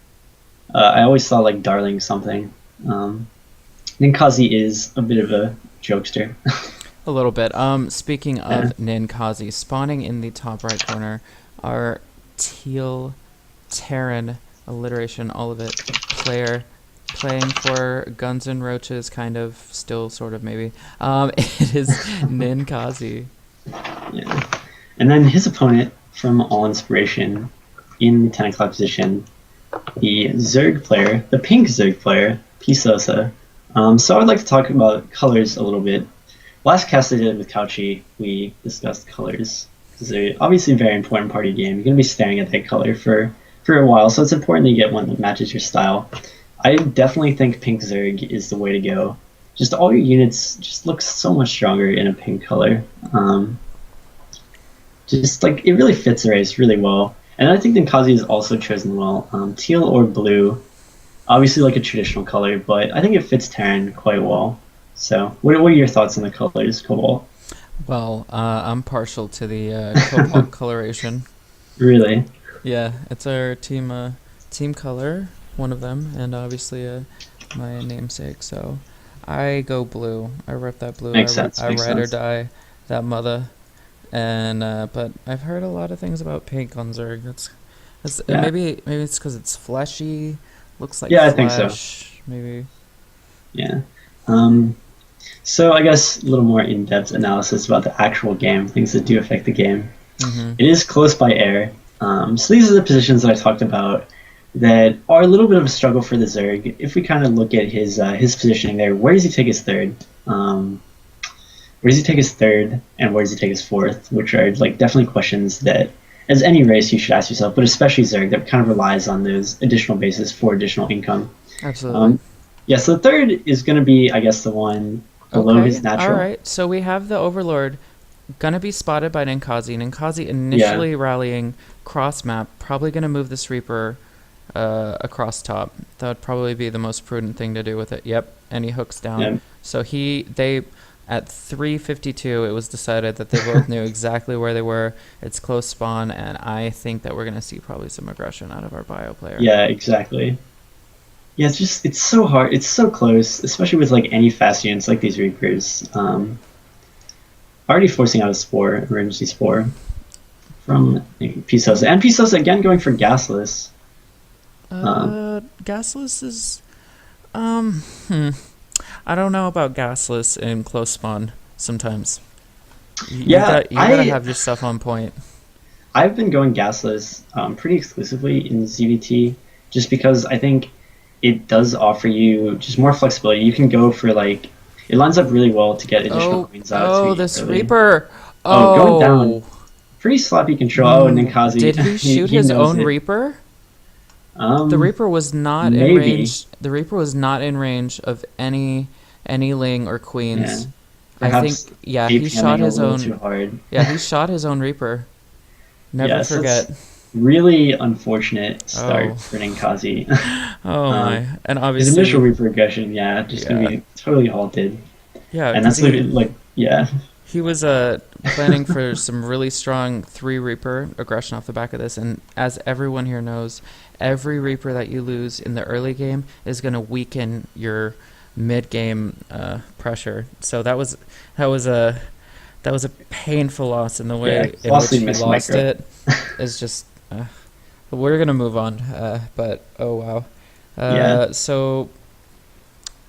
I always thought like Darling something. Ninkazi is a bit of a jokester. A little bit. Speaking of Ninkazi, spawning in the top right corner are teal Terran alliteration, all of it. Player playing for Guns and Roaches, kind of, still sort of maybe. It is Ninkazi. Yeah. And then his opponent from All Inspiration in the 10 o'clock position, the Zerg player, the pink Zerg player, Pisosa. So I'd like to talk about colors a little bit. Last cast I did with Couchy, we discussed colors. They're obviously a very important part of your game. You're going to be staring at that color for a while, so it's important to get one that matches your style. I definitely think pink Zerg is the way to go. Just all your units just look so much stronger in a pink color. Just like it really fits the race really well. And I think Ninkazi is also chosen well. Teal or blue, obviously like a traditional color, but I think it fits Terran quite well. So what are your thoughts on the colors, Cobalt? Well, I'm partial to the cobalt coloration. Really? Yeah, it's our team color, one of them, and obviously my namesake. So I go blue. I rip that blue. Makes sense. I Makes ride or sense. die that mother. And but I've heard a lot of things about pink on Zerg. That's Yeah. maybe it's because it's fleshy, looks like Yeah, I think so. flesh. Maybe. Yeah. Um, so I guess a little more in-depth analysis about the actual game, things that do affect the game. Mm-hmm. It is close by air. So these are the positions that I talked about that are a little bit of a struggle for the Zerg. If we kind of look at his positioning there, where does he take his third? Where does he take his third, and where does he take his fourth? Which are like definitely questions that, as any race, you should ask yourself, but especially Zerg, that kind of relies on those additional bases for additional income. Absolutely. Um, yeah, so the third is going to be, I guess, the one below Okay. his All natural. right. So we have the Overlord gonna be spotted by Ninkazi. Ninkazi Yeah, initially rallying cross map, probably gonna move this Reaper across top. That would probably be the most prudent thing to do with it. Yep, and he hooks down. yeah, So they at 3:52, it was decided that they both knew exactly where they were. It's close spawn, and I think that we're gonna see probably some aggression out of our bio player. yeah, exactly. Yeah, it's so hard. It's so close, especially with like any fast units like these Reapers. Already forcing out a spore, emergency spore from Pisos, and Pisos again going for gasless. Um, Gasless is um. Hmm. I don't know about gasless in close spawn. Sometimes yeah, you gotta have your stuff on point. I've been going gasless pretty exclusively in ZVT, just because I think it does offer you just more flexibility. You can go for like it lines up really well to get additional queens out to Oh, me this early. Reaper. Oh, going down, Oh, pretty sloppy control. Oh, Ninkazi, did he he, shoot he his knows own it. Reaper? The Um, Reaper was not in maybe. range. The Reaper was not in range of any Ling or Yeah. Queens. I think, Perhaps yeah, he shot APMing a his little own. too hard. Yeah, he shot his own Reaper. Never Yes, forget. that's really unfortunate Oh, start for Ninkazi. oh um, my. And his initial obviously, repercussion, yeah, just gonna yeah, be totally halted. yeah, And because that's like, yeah, he was planning for some really strong 3 Reaper aggression off the back of this, and as everyone here knows, every Reaper that you lose in the early game is going to weaken your mid game pressure. So that was a painful loss, and the yeah, way in which costly he miss lost micro. it is just. We're gonna move on, but oh wow. Yeah, So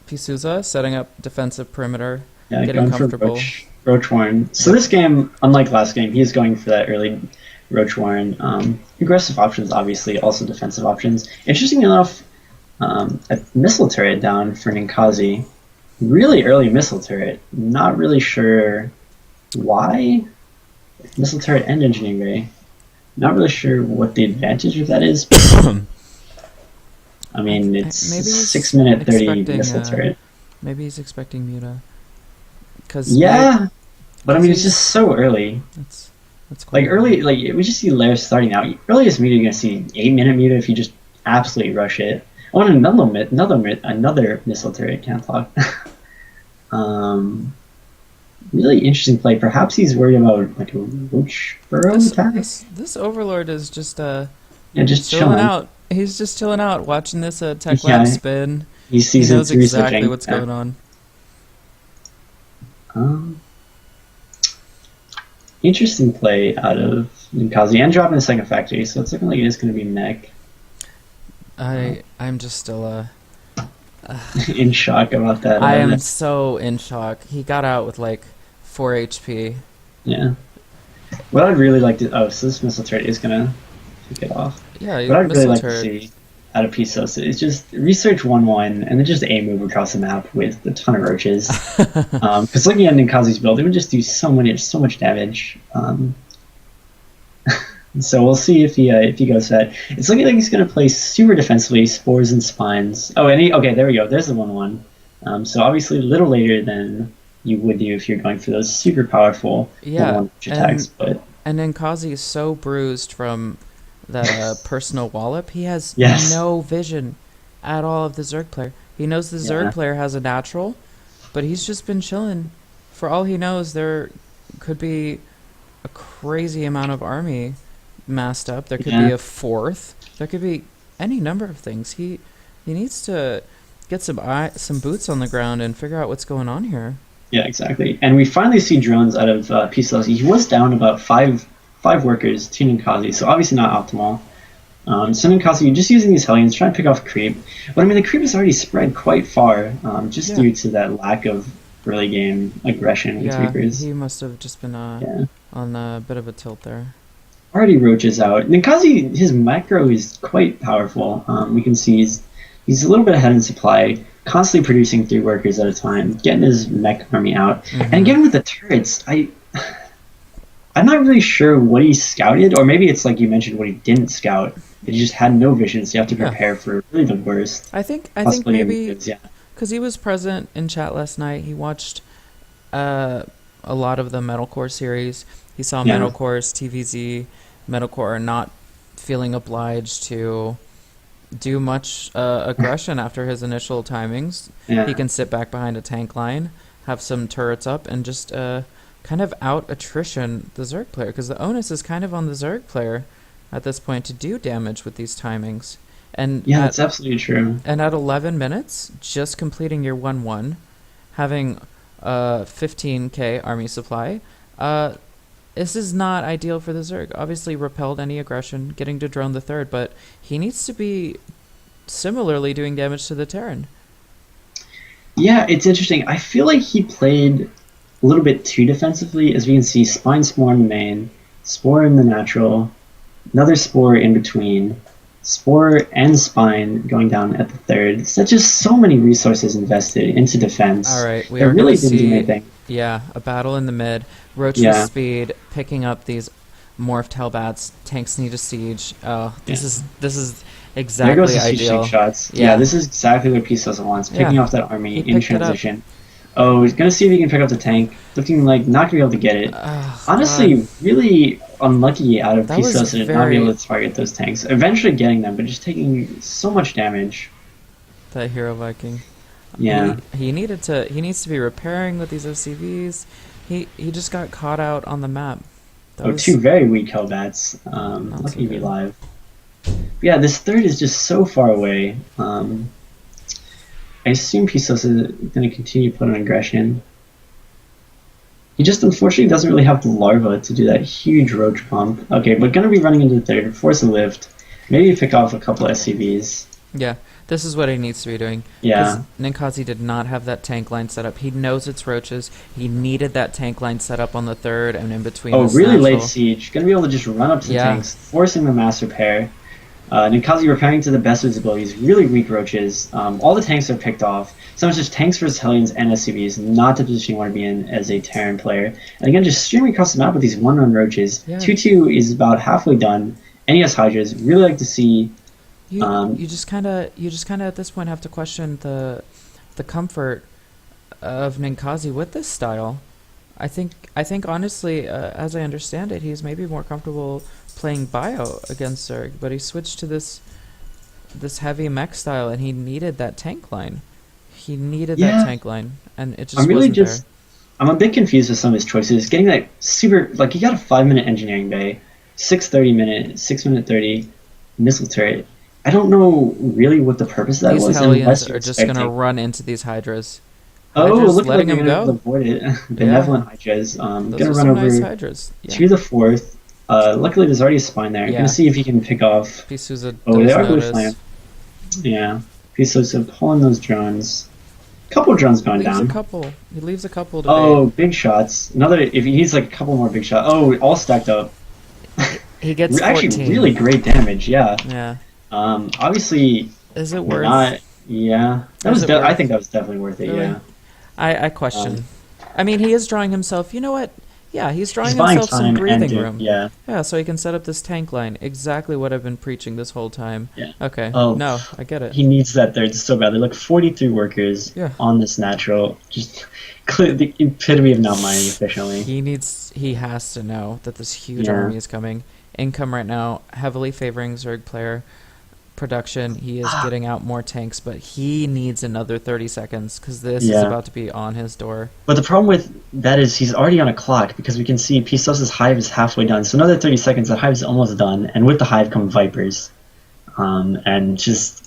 Pisuza setting up defensive perimeter, yeah, getting going for comfortable. Roach Warren. So Yep. this game, unlike last game, he is going for that early Roach Warren. Aggressive options, obviously, also defensive options. Interesting enough, a missile turret down for Ninkazi. Really early missile turret. Not really sure why. Missile turret and engineering ray. Not really sure what the advantage of that is. I mean, it's Maybe he's 6 minute 30 expecting. missile turret. Maybe he's expecting Muta, because Yeah, but I mean, it's just he's so early. that's Like quite early, like we just see layers starting out. Earliest meter you're gonna see 8 minute meter if you just absolutely rush it. I want another missile turret. Can't talk. um, really interesting play. Perhaps he's worried about like a roach burrow attack. this Overlord is just Yeah, just chilling chilling. out. He's just chilling out, watching this Tech Lab Yeah, spin. he He sees knows it's exactly researching. what's Yeah. going on. Um, interesting play out of Nkazi and dropping the second factory, so it's looking like it is going to be mech. I'm just still In shock about that. I am so in shock. He got out with like 4 HP. Yeah. What I'd really like to. Oh, so this missile turret is going to kick it off. Yeah, What I'd really missile like turret. to see out of Pisos is just research 1-1 and then just A move across the map with a ton of roaches. Because looking at Ninkazi's build, it would just do so much damage. So we'll see if he goes for that. It's looking like he's going to play super defensively, spores and spines. Oh, and okay, there we go. There's the 1-1. So obviously a little later than you would do if you're going for those super powerful Yeah, 1-1 attacks. But and then Kazi is so bruised from that personal wallop. He has yes, no vision at all of the Zerg player. He knows the Zerg yeah, player has a natural, but he's just been chilling. For all he knows, there could be a crazy amount of army massed up. There could be yeah, a fourth. There could be any number of things. He needs to get some boots on the ground and figure out what's going on here. Yeah, exactly. And we finally see drones out of PCL. He was down about five workers to Ninkasi, so obviously not optimal. So Ninkasi, you're just using these Hellions, trying to pick off creep. But I mean, the creep has already spread quite far, just Yeah. due to that lack of early game aggression with Yeah, Reapers. he must have just been Yeah. on a bit of a tilt there. Already roaches out. Ninkasi, his macro is quite powerful. We can see he's a little bit ahead in supply, constantly producing 3 workers at a time, getting his mech army out. And again with the turrets, I'm not really sure what he scouted, or maybe it's like you mentioned what he didn't scout. He just had no vision, so you have to Yeah. prepare for really the worst. I think Possibly maybe yeah. because he was present in chat last night, he watched a lot of the Metalcore series. He saw Yeah. Metalcore's TVZ. Metalcore are not feeling obliged to do much aggression after his initial timings. Yeah. He can sit back behind a tank line, have some turrets up, and just kind of out attrition the Zerg player, because the onus is kind of on the Zerg player at this point to do damage with these timings. And Yeah, that's absolutely true. and at 11 minutes, just completing your 1-1, having 15k army supply, this is not ideal for the Zerg. Obviously repelled any aggression, getting to drone the third, but he needs to be similarly doing damage to the Terran. Yeah, it's interesting. I feel like he played a little bit too defensively. As we can see, Spine Spore in the main, Spore in the natural, another Spore in between, Spore and Spine going down at the third. So just so many resources invested into defense. All right, we They are really going to didn't do see, anything. yeah, a battle in the mid. Roach Yeah. with speed, picking up these morphed Hellbats. Tanks need a siege. Oh, this is There exactly goes the siege ideal. tank shots. Yeah. Yeah, this is exactly what Pisos wants, picking Yeah. off that army He in picked it up. transition. Oh, he's gonna see if he can pick up the tank. Looking like not gonna be able to get it. Oh, Honestly, God. really unlucky out of That was Pisos to not be very- able to target those tanks. Eventually getting them, but just taking so much damage. That hero Viking. Yeah. He needs to be repairing with these OCVs. He just got caught out on the map. That Oh, was- 2 very weak Hellbats. Not Lucky so to be good. live. But yeah, this third is just so far away. I assume Pisos is going to continue putting aggression. He just unfortunately doesn't really have the larva to do that huge roach pump. Okay, but going to be running into the third, force a lift, maybe pick off a couple SCVs. Yeah, this is what he needs to be doing. Yeah. Ninkasi did not have that tank line set up. He knows it's roaches. He needed that tank line set up on the third and in between. Oh, this really late natural. siege. Going to be able to just run up to the Yeah. tanks, forcing the mass repair. Ninkasi repairing to the best of his abilities. Really weak roaches. All the tanks are picked off. So it's just tanks versus Hellions and SCVs, not the position you want to be in as a Terran player. And again, just streaming across the map with these one-run roaches. Yeah. 2-2 is about halfway done. NES Hydras, really like to see. You just kind of at this point have to question the comfort of Ninkasi with this style. I think honestly, as I understand it, he's maybe more comfortable playing bio against Zerg, but he switched to this heavy mech style, and he needed that tank line. He needed Yeah. that tank line, and it just I'm really wasn't just. I'm a bit confused with some of his choices. Getting that super. Like, he got a 5-minute engineering bay, 6-minute 30 missile turret. I don't know really what the purpose of that there. These was. Hellions unless you're are just gonna expecting- run into these Hydras. Oh, Hydras look letting like him they're gonna go. avoid it. Benevolent Hydras. Those Gonna are run some over nice Hydras. Yeah. to the fourth. Luckily, there's already a spine there. Yeah. Gonna see if he can pick off. Pisuza Oh, does they are blue notice. flame. Yeah. Pisos of pulling those drones. Couple drones going Leaves a down. couple. He leaves a couple to Oh, big shots. Another. If he needs like a couple more big shots. Oh, all stacked up. bait. He gets 14. Actually, really great damage. Yeah. Yeah. Obviously, Is it we're worth? not. Yeah. That Is was. it worth- I think that was definitely worth it. Really? Yeah. I question. I mean, he is drawing himself. You know what? Yeah, he's drawing He's buying himself some time and breathing do- room. Yeah. Yeah, so he can set up this tank line. Exactly what I've been preaching this whole time. Yeah. Okay. Oh, No, I get it. He needs that third so badly. Look, 43 workers Yeah. on this natural. Just the epitome of not mining efficiently. He has to know that this huge Yeah. army is coming. Income right now, heavily favoring Zerg player. Production, he is getting out more tanks, but he needs another 30 seconds because this is Yeah. about to be on his door. But the problem with that is he's already on a clock because we can see Pisos' hive is halfway done. So another 30 seconds, that hive is almost done. And with the hive come Vipers. And just...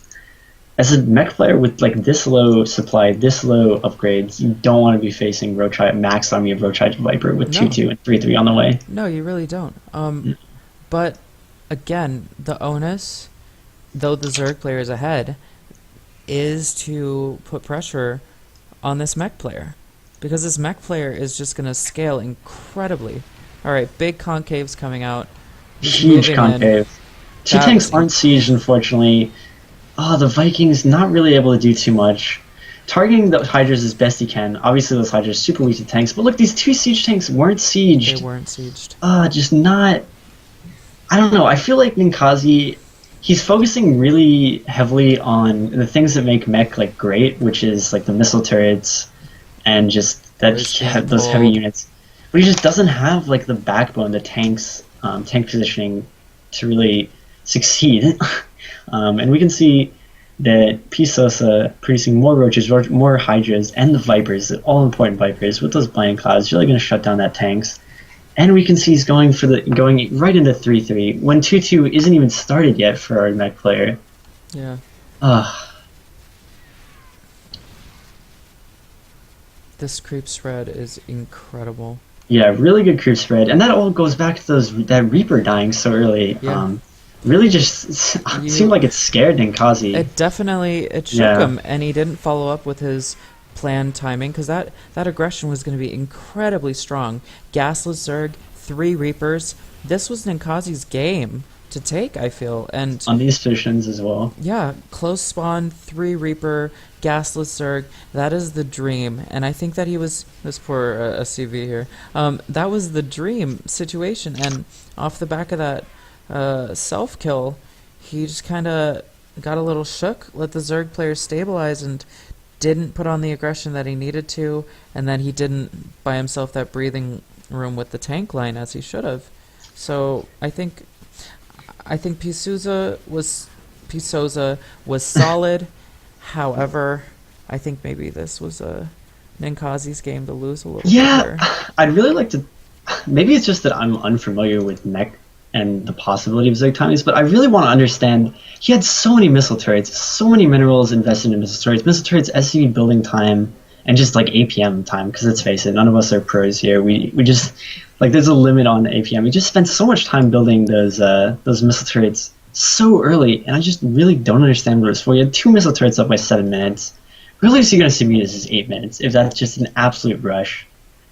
as a mech player with like this low supply, this low upgrades, you don't want to be facing max army of Ro32 Viper with No, 2-2 and 3-3 on the way. no, you really don't. But again, the onus, though the Zerg player is ahead, is to put pressure on this mech player. Because this mech player is just going to scale incredibly. Alright, big concave's coming out. He's Huge moving in. concave. Two That tanks was aren't sieged, unfortunately. Oh, the Vikings not really able to do too much. Targeting the Hydras as best he can. Obviously, those Hydras are super weak to tanks, but look, these two siege tanks weren't They sieged. weren't sieged. Just not. I don't know. I feel like Ninkazi, he's focusing really heavily on the things that make mech like great, which is like the missile turrets and just that Where's being those heavy pulled. units. But he just doesn't have like the backbone, the tanks, tank positioning to really succeed. And we can see that P. Sosa producing more roaches, more hydras, and the vipers, the all important vipers with those blind clouds, really going to shut down that tanks. And we can see he's going right into 3-3 when 2-2 isn't even started yet for our mech player. Yeah. Ugh. This creep spread is incredible. Yeah, really good creep spread, and that all goes back to that Reaper dying so early. Yeah. Really just seemed like it scared Ninkazi. It shook Yeah. him, and he didn't follow up with his planned timing because that aggression was going to be incredibly strong. Gasless Zerg, 3 Reapers. This was Ninkazi's game to take, I feel, and On these positions as well. yeah, close spawn, 3 Reaper, Gasless Zerg. That is the dream, and I think that he was this poor CV here. That was the dream situation, and off the back of that self kill, he just kind of got a little shook, let the Zerg player stabilize, and didn't put on the aggression that he needed to, and then he didn't buy himself that breathing room with the tank line as he should have. So I think Pisoza was solid. However, I think maybe this was Ninkazi's game to lose a little bit Yeah, here. I'd really like to. Maybe it's just that I'm unfamiliar with mech and the possibility of Zerg timings, but I really want to understand. He had so many missile turrets, so many minerals invested in missile turrets, SCV building time, and just like APM time. Because let's face it, none of us are pros here. We just like there's a limit on APM. We just spent so much time building those missile turrets so early, and I just really don't understand what it's for. You had 2 missile turrets up by 7 minutes. Really, is he going to see me as 8 minutes if that's just an absolute rush?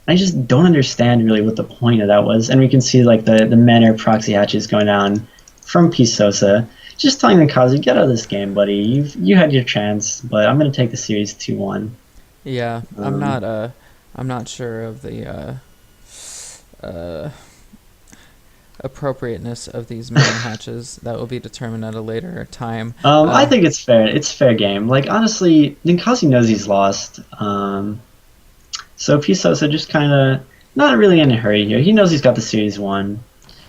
I just don't understand really what the point of that was. And we can see like the Manor proxy hatches going down from P. Sosa, just telling Ninkazi, get out of this game, buddy. You had your chance, but I'm going to take the series 2-1. Yeah, I'm not sure of the appropriateness of these main hatches. That will be determined at a later time. I think it's fair. It's fair game. Like honestly, Ninkazi knows he's lost. So P. Sosa just kind of not really in a hurry here. He knows he's got the series 1.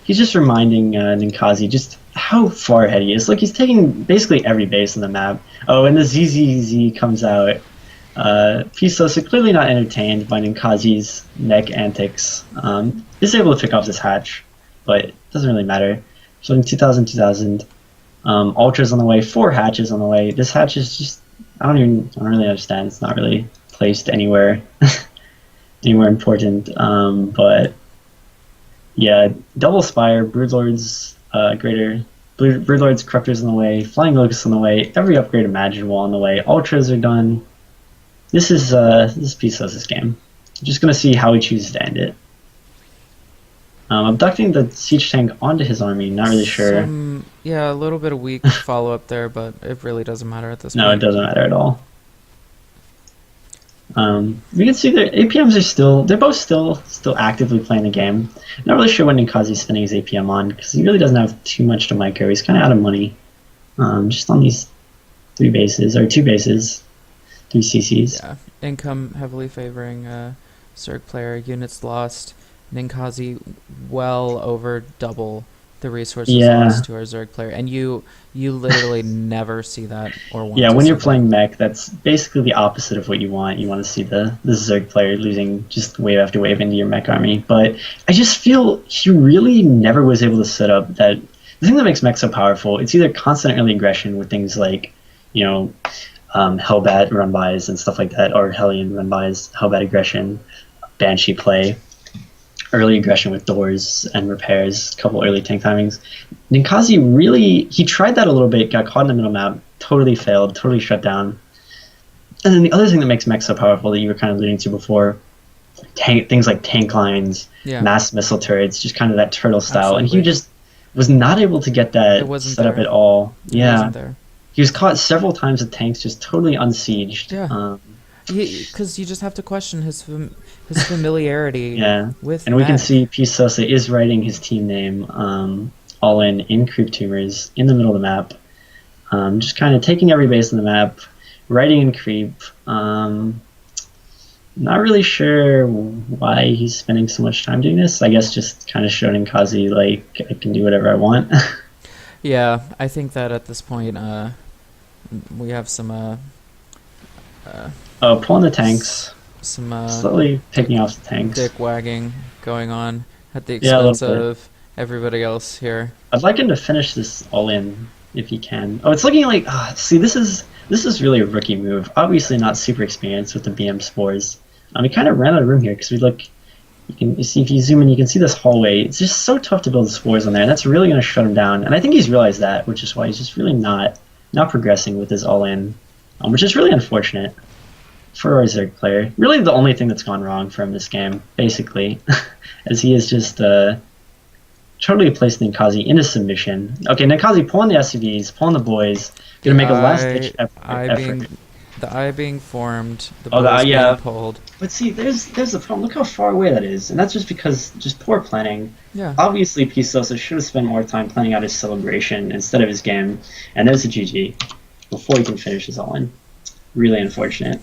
He's just reminding Ninkazi just how far ahead he is. Like he's taking basically every base on the map. Oh, and the ZZZ comes out. P. Sosa clearly not entertained by Ninkazi's mech antics. Is able to pick off this hatch, but it doesn't really matter. So in 2000. Ultra's on the way, 4 hatches on the way. This hatch is just I don't really understand. It's not really placed anywhere anywhere important. But yeah, double spire, Broodlord's Broodlord's Corruptors on the way, Flying Locust on the way, every upgrade imaginable on the way. Ultras are done. This is P. Sosa's game. Just gonna see how he chooses to end it. Abducting the siege tank onto his army, not really sure. Yeah, a little bit of weak follow up there, but it really doesn't matter at this point. No, it doesn't matter at all. We can see their APMs are they're both still actively playing the game. Not really sure what Ninkazi's spending his APM on, because he really doesn't have too much to micro. He's kind of out of money. Just on these 2 bases, 3 CCs. Yeah, income heavily favoring Zerg player. Units lost. Ninkazi well over double the resources lost to our Zerg player, and you literally never see that or want. Yeah, to when see you're that. playing mech, that's basically the opposite of what you want. You want to see the Zerg player losing just wave after wave into your mech army. But I just feel he really never was able to set up that. The thing that makes mech so powerful, it's either constant early aggression with things like you know, Hellbat run-bys and stuff like that, or Hellion run-bys, Hellbat aggression, Banshee play, early aggression with doors and repairs, a couple early tank timings. Ninkazi really, he tried that a little bit, got caught in the middle map, totally failed, totally shut down. And then the other thing that makes mech so powerful that you were kind of alluding to before, things like tank lines, Yeah, mass missile turrets, just kind of that turtle style. And he absolutely. just was not able to get It that wasn't set up there. at all. It wasn't Yeah. there. He was caught several times with tanks just totally unsieged. Yeah, because you just have to question his familiarity Yeah. with And we can mech. see P. Sosa is writing his team name all in Creep Tumors in the middle of the map. Just kind of taking every base on the map, writing in Creep. Not really sure why he's spending so much time doing this. I guess just kind of showing Kazi, like, I can do whatever I want. Yeah, I think that at this point, we have uh, Oh, pulling the s- tanks. some Slowly dick picking off the tanks. dick wagging going on at the Yeah, a little expense bit. of everybody else here. I'd like him to finish this all in if he can. Oh, it's looking like see this is really a rookie move. Obviously not super experienced with the BM spores. He kind of ran out of room here because we look. You see if you zoom in, you can see this hallway. It's just so tough to build spores on there, and that's really going to shut him down. And I think he's realized that, which is why he's just really not progressing with his all in, which is really unfortunate for our Zerg player. Really, the only thing that's gone wrong from this game, basically, as he is just totally placed Ninkazi into submission. Okay, Ninkazi pulling the SUVs, pulling the boys, gonna The make a last ditch eye, eye effort. being, the eye being formed, the Oh, boys being yeah. pulled. But see, there's the problem. Look how far away that is, and that's just because just poor planning. Yeah. Obviously, Pisosa should have spent more time planning out his celebration instead of his game. And there's a GG before he can finish his all in. Really unfortunate.